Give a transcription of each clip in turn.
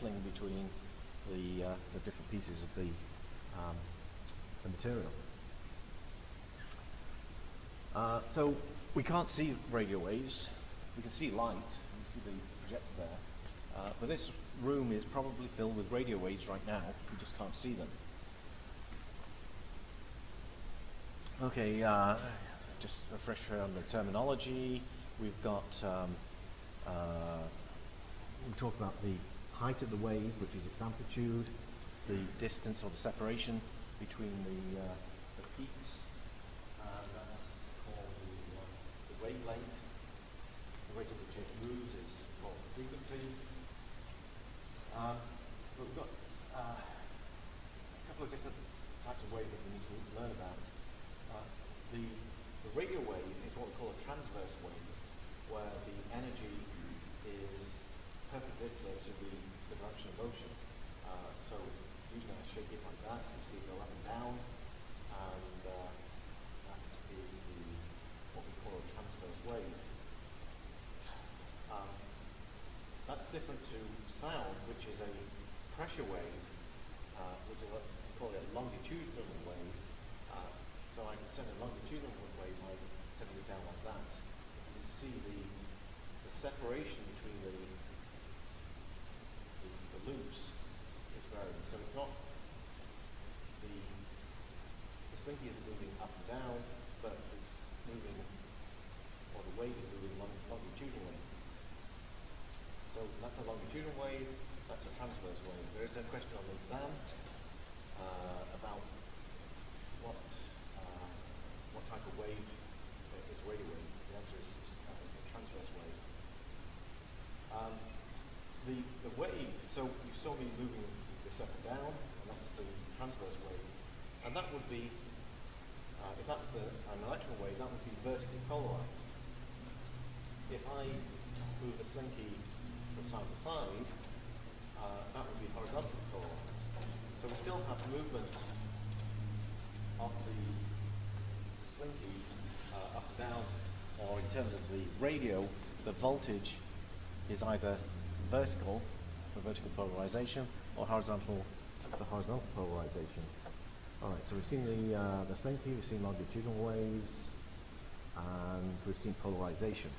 coupling between the different pieces of the material. So we can't see radio waves. We can see light. You see the projector there. But this room is probably filled with radio waves right now. We just can't see them. Okay, just a refresher on the terminology. We've got, we talk about the height of the wave, which is its amplitude, the distance or the separation between the peaks, that's called the wavelength. The rate at which it moves is called the frequency. But we've got a couple of different types of waves that we need to learn about. The radio wave is what we call a transverse wave, where the energy is perpendicular to the direction of motion. So usually I shake it like that, you see it go up and down, and that is what we call a transverse wave. That's different to sound, which is a pressure wave, which is what we call a longitudinal wave. So I can send a longitudinal wave by sending it down like that. You can see the separation between the loops is varying. So it's not the slinky is moving up and down, but it's moving, or the wave is moving longitudinally. So that's a longitudinal wave, that's a transverse wave. There is a question on the exam about what type of wave is a radio wave. The answer is a transverse wave. The wave, so you saw me moving this up and down, and that's the transverse wave. And that would be, if that was an electrical wave, that would be vertically polarized. If I move the slinky from side to side, that would be horizontally polarized. So we still have movement of the slinky up and down, or in terms of the radio, the voltage is either vertical, for vertical polarization, or horizontal, for horizontal polarization. All right, so we've seen the slinky, we've seen longitudinal waves, and we've seen polarization.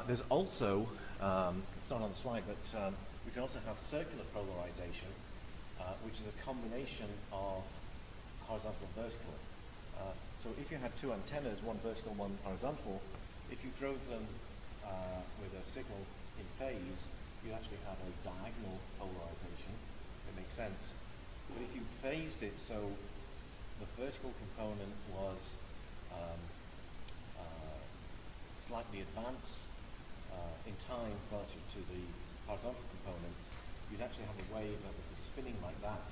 There's also, it's not on the slide, but we can also have circular polarization, which is a combination of horizontal and vertical. So if you had two antennas, one vertical, one horizontal, if you drove them with a signal in phase, you actually have a diagonal polarization. It makes sense. But if you phased it so the vertical component was slightly advanced in time relative to the horizontal component, you'd actually have a wave that would be spinning like that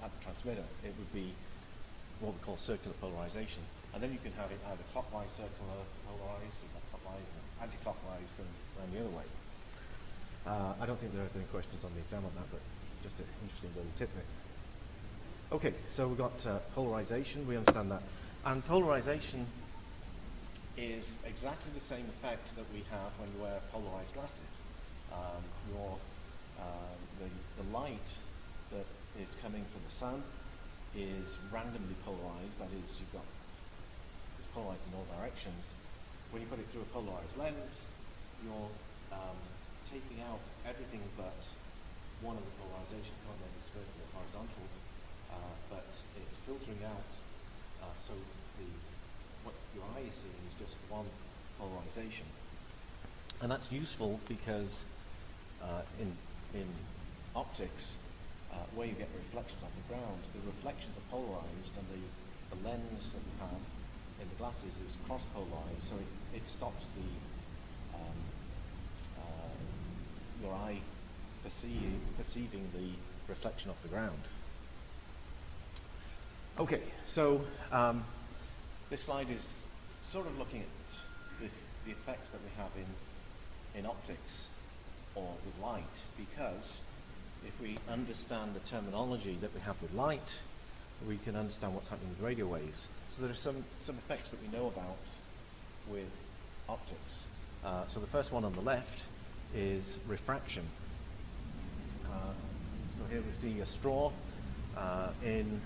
at the transmitter. It would be what we call circular polarization. And then you can have it either clockwise, circular polarized, or clockwise, and anti-clockwise going around the other way. I don't think there's any questions on the exam on that, but just an interesting little tidbit. Okay, so we've got polarization, we understand that. And polarization is exactly the same effect that we have when you wear polarized glasses. The light that is coming from the sun is randomly polarized, that is, it's polarized in all directions. When you put it through a polarized lens, you're taking out everything but one of the polarizations, whether it's vertical or horizontal, but it's filtering out, so what your eye is seeing is just one polarization. And that's useful because in optics, where you get the reflections off the ground, the reflections are polarized, and the lens that you have in the glasses is cross-polarized, so it stops your eye perceiving the reflection off the ground. Okay, so this slide is sort of looking at the effects that we have in optics or with light, because if we understand the terminology that we have with light, we can understand what's happening with radio waves. So there are some effects that we know about with optics. So the first one on the left is refraction. So here we see a straw in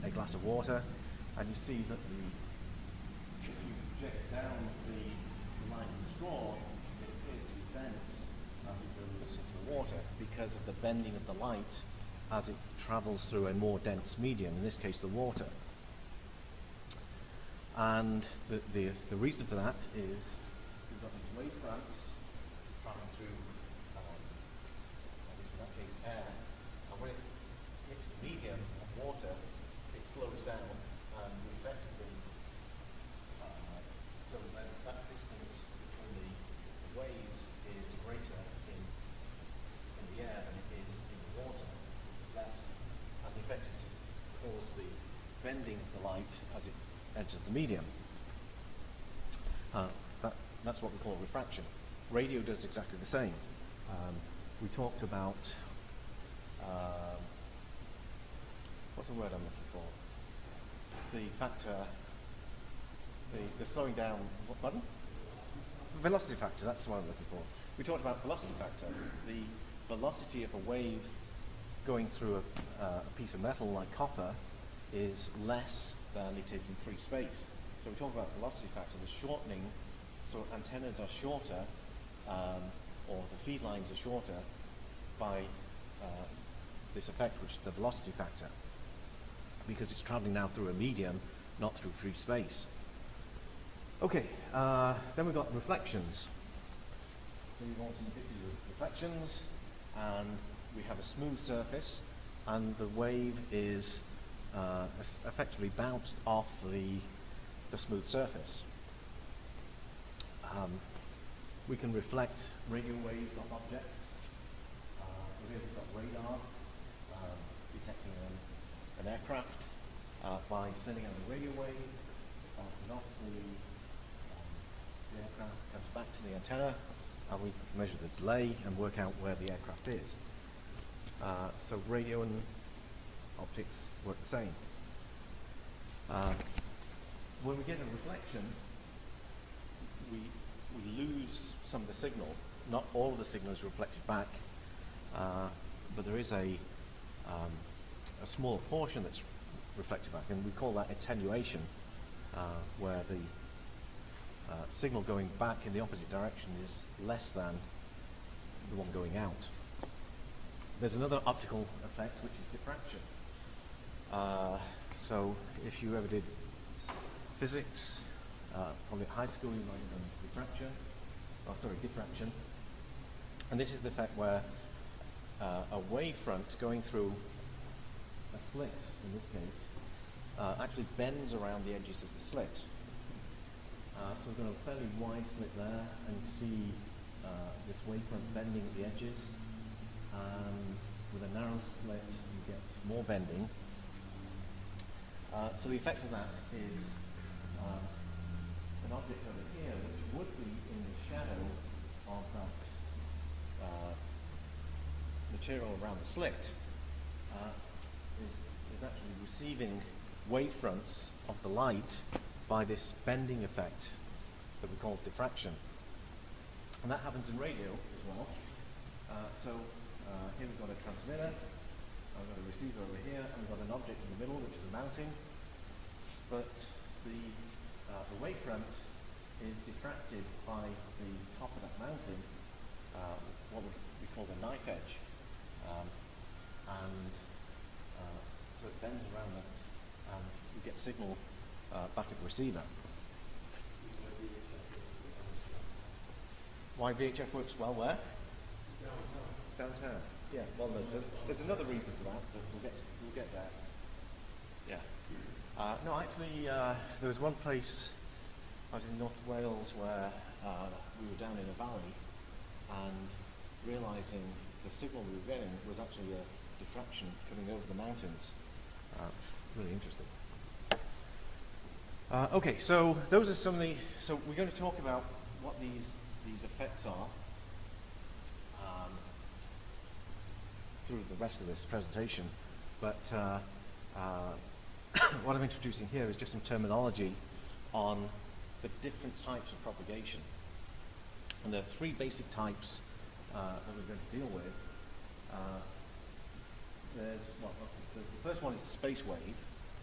a glass of water, and you see that if you project down the line of the straw, it appears to be bent as it goes into the water because of the bending of the light as it travels through a more dense medium, in this case the water. And the reason for that is we've got these wave fronts traveling through, I guess in that case, air, and when it hits the medium of water, it slows down, and effectively, so that distance between the waves is greater in the air than it is in the water. It's less, and the effect is to cause the bending of the light as it enters the medium. That's what we call refraction. Radio does exactly the same. We talked about, what's the word I'm looking for? The factor, the slowing down, what button? Velocity factor, that's what I'm looking for. We talked about velocity factor. The velocity of a wave going through a piece of metal like copper is less than it is in free space. So we talk about velocity factor, the shortening, so antennas are shorter, or the feed lines are shorter by this effect, which is the velocity factor, because it's traveling now through a medium, not through free space. Okay, then we've got reflections. So we want some pictures of reflections, and we have a smooth surface, and the wave is effectively bounced off the smooth surface. We can reflect radio waves off objects. So here we've got radar detecting an aircraft by sending out a radio wave, bounces off the aircraft, comes back to the antenna, and we measure the delay and work out where the aircraft is. So radio and optics work the same. When we get a reflection, we lose some of the signal. Not all of the signal is reflected back, but there is a small portion that's reflected back, and we call that attenuation, where the signal going back in the opposite direction is less than the one going out. There's another optical effect, which is diffraction. So if you ever did physics, probably at high school you might have done diffraction. And this is the effect where a wavefront going through a slit, in this case, actually bends around the edges of the slit. So we've got a fairly wide slit there, and you see this wavefront bending at the edges. With a narrow slit, you get more bending. So the effect of that is an object over here, which would be in the shadow of that material around the slit, is actually receiving wavefronts of the light by this bending effect that we call diffraction. And that happens in radio as well. Here we've got a transmitter, I've got a receiver over here, and we've got an object in the middle, which is a mounting. But the wavefront is diffracted by the top of that mounting, what we call the knife edge. So it bends around that, and we get signal back at the receiver. Why VHF works well where? Downtown. Yeah, well, there's another reason for that, but we'll get there. Yeah. No, actually, there was one place, I was in North Wales, where we were down in a valley, and realising the signal we were getting was actually a diffraction coming over the mountains. Really interesting. Okay, so those are some of the. So we're going to talk about what these effects are through the rest of this presentation, but what I'm introducing here is just some terminology on the different types of propagation. And there are three basic types that we're going to deal with. So the first one is the space wave.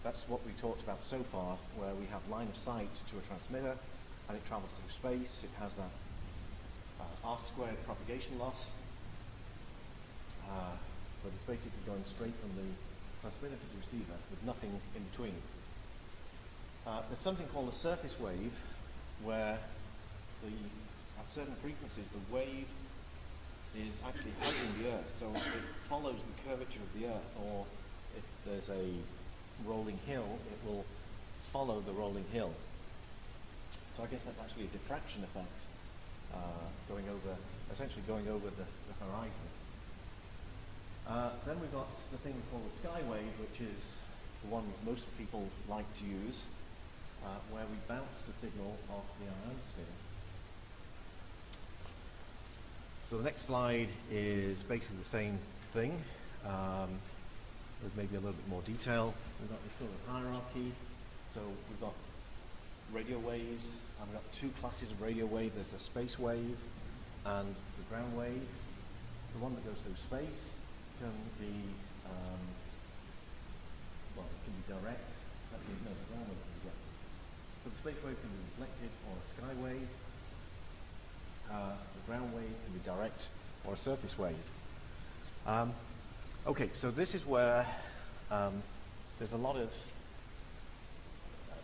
That's what we talked about so far, where we have line of sight to a transmitter, and it travels through space. It has that r² propagation loss, but it's basically going straight from the transmitter to the receiver with nothing in between. There's something called a surface wave, where at certain frequencies the wave is actually hugging the Earth, so it follows the curvature of the Earth, or if there's a rolling hill, it will follow the rolling hill. So I guess that's actually a diffraction effect, essentially going over the horizon. Then we've got the thing called the sky wave, which is the one most people like to use, where we bounce the signal off the ionosphere. So the next slide is basically the same thing, with maybe a little bit more detail. We've got this sort of hierarchy. So we've got radio waves, and we've got two classes of radio wave. There's the space wave and the ground wave. The one that goes through space can be, it can be direct. Actually, no, the ground wave can be direct. So the space wave can be reflected, or a sky wave. The ground wave can be direct, or a surface wave. Okay, so this is where there's a lot of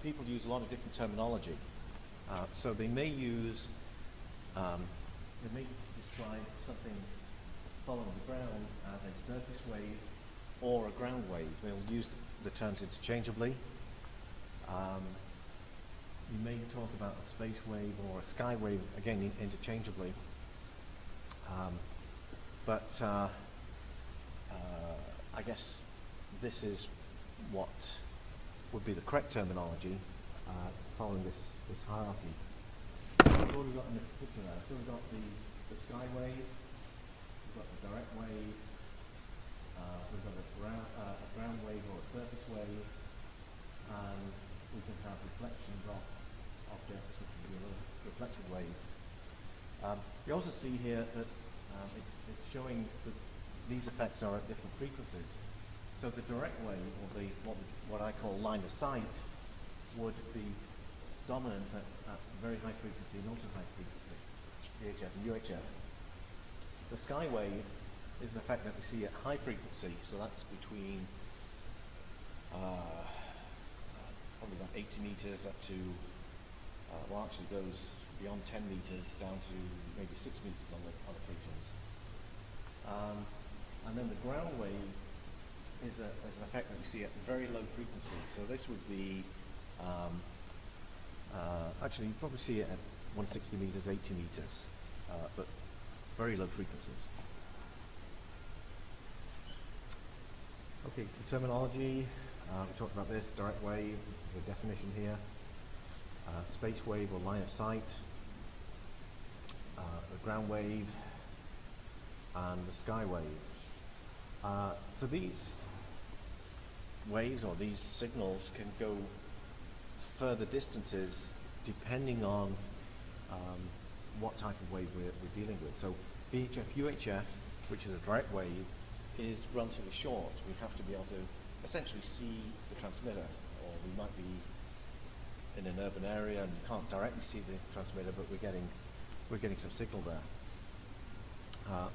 people use a lot of different terminology. So they may use, they may describe something following the ground as a surface wave or a ground wave. They'll use the terms interchangeably. You may talk about a space wave or a sky wave, again, interchangeably. I guess this is what would be the correct terminology following this hierarchy. What have we got in particular? So we've got the sky wave, we've got the direct wave, we've got a ground wave or a surface wave, and we can have reflections off objects, which would be a reflected wave. You also see here that it's showing that these effects are at different frequencies. So the direct wave, or what I call line of sight, would be dominant at very high frequency and ultra high frequency, VHF and UHF. The sky wave is an effect that we see at high frequency, so that's between probably about 80 meters up to, actually goes beyond 10 meters down to maybe 6 meters on the frequencies. And then the ground wave is an effect that we see at very low frequency. So this would be, actually you probably see it at 160 meters, 80 meters, but very low frequencies. Okay, so terminology, we talked about this, direct wave, the definition here, space wave or line of sight, the ground wave, and the sky wave. So these waves or these signals can go further distances depending on what type of wave we're dealing with. So VHF, UHF, which is a direct wave, is relatively short. We have to be able to essentially see the transmitter, or we might be in an urban area and you can't directly see the transmitter, but we're getting some signal there.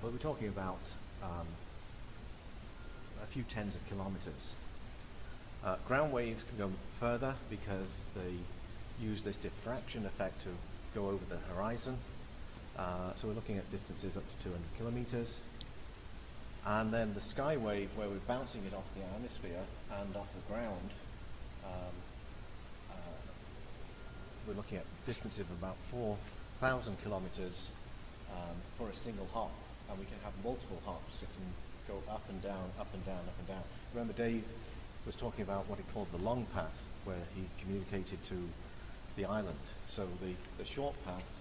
But we're talking about a few tens of kilometers. Ground waves can go further because they use this diffraction effect to go over the horizon. So we're looking at distances up to 200 kilometers. And then the sky wave, where we're bouncing it off the ionosphere and off the ground, we're looking at distances of about 4,000 kilometers for a single hop. And we can have multiple hops that can go up and down, up and down, up and down. Remember, Dave was talking about what he called the long path, where he communicated to the island. So the short path,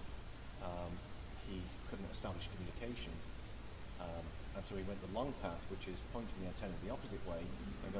he couldn't establish communication. And so he went the long path, which is pointing the antenna the opposite way and going